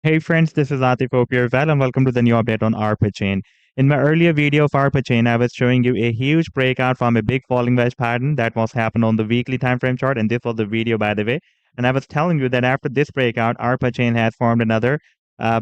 Hey friends, this is Atif. Hope you're well and welcome to the new update on ARPA chain. In my earlier video of ARPA chain, I was showing you a huge breakout from a big falling wedge pattern that was happened on the weekly time frame chart, and this was the video by the way. And I was telling you that after this breakout, ARPA chain has formed another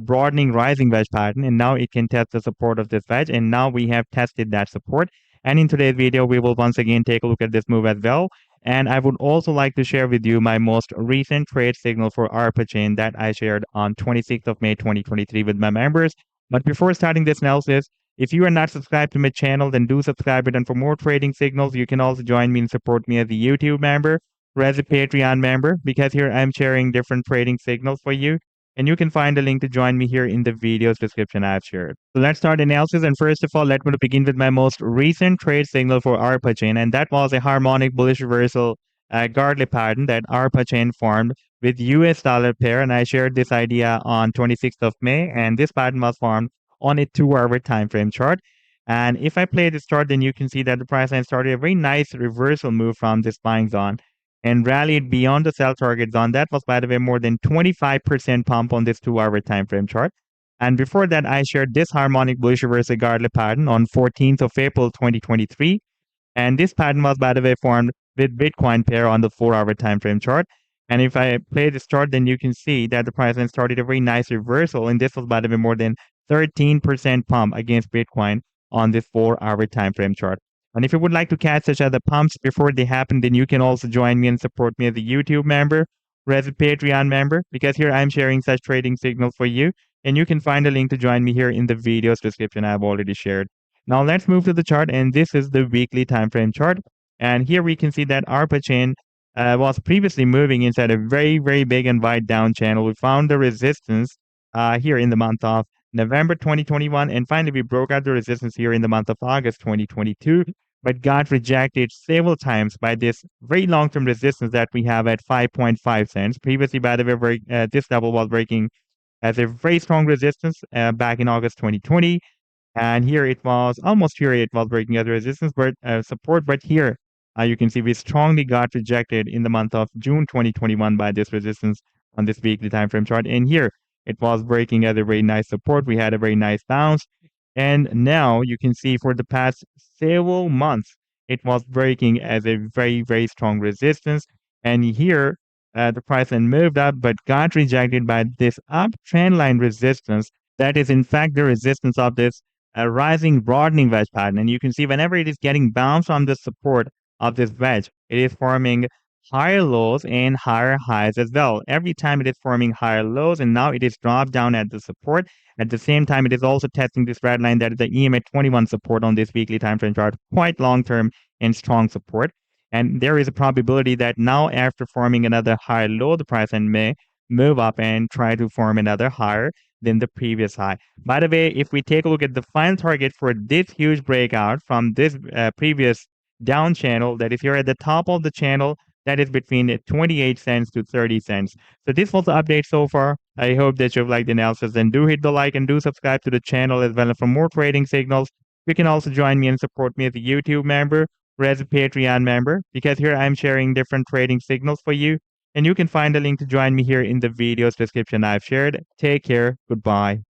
broadening rising wedge pattern, and now it can test the support of this wedge. And now we have tested that support. And in today's video, we will once again take a look at this move as well. And I would also like to share with you my most recent trade signal for ARPA chain that I shared on 26th of May 2023 with my members. But before starting this analysis, if you are not subscribed to my channel, then do subscribe it. And for more trading signals, you can also join me and support me as a YouTube member or as a Patreon member, because here I'm sharing different trading signals for you. And you can find a link to join me here in the video's description I've shared. So let's start analysis. And first of all, let me begin with my most recent trade signal for ARPA chain. And that was a harmonic bullish reversal Gartley pattern that ARPA chain formed with US dollar pair. And I shared this idea on 26th of May. And this pattern was formed on a 2-hour time frame chart. And if I play this chart, then you can see that the price line started a very nice reversal move from this buying zone and rallied beyond the sell target zone. That was, by the way, more than 25% pump on this 2-hour time frame chart. And before that, I shared this harmonic bullish reversal Gartley pattern on 14th of April 2023. And this pattern was, by the way, formed with Bitcoin pair on the 4-hour time frame chart. And if I play this chart, then you can see that the price line started a very nice reversal. And this was, by the way, more than 13% pump against Bitcoin on this 4-hour time frame chart. And if you would like to catch such other pumps before they happen, then you can also join me and support me as a YouTube member or as a Patreon member, because here I'm sharing such trading signals for you. And you can find a link to join me here in the video's description I've already shared. Now let's move to the chart, and this is the weekly time frame chart. And here we can see that ARPA chain was previously moving inside a very, very big and wide down channel. We found the resistance here in the month of November 2021, and finally we broke out the resistance here in the month of August 2022, but got rejected several times by this very long-term resistance that we have at 5.5 cents. Previously, by the way, this level was breaking as a very strong resistance back in August 2020. And here it was almost here it was breaking as resistance, but support. But here you can see we strongly got rejected in the month of June 2021 by this resistance on this weekly time frame chart. And here it was breaking as a very nice support. We had a very nice bounce. And now you can see for the past several months, it was breaking as a very, very strong resistance. And here the price then moved up, but got rejected by this uptrend line resistance. That is, in fact, the resistance of this rising broadening wedge pattern. And you can see whenever it is getting bounced on the support of this wedge, it is forming higher lows and higher highs as well. Every time it is forming higher lows, and now it is dropped down at the support. At the same time, it is also testing this red line that is the EMA 21 support on this weekly time frame chart, quite long-term and strong support. And there is a probability that now, after forming another higher low, the price may move up and try to form another higher than the previous high. By the way, if we take a look at the final target for this huge breakout from this previous down channel, that is here at the top of the channel, that is between 28 cents to 30 cents. So this was the update so far. I hope that you've liked the analysis, and do hit the like and do subscribe to the channel as well. And for more trading signals, you can also join me and support me as a YouTube member or as a Patreon member, because here I'm sharing different trading signals for you. And you can find a link to join me here in the video's description I've shared. Take care. Goodbye.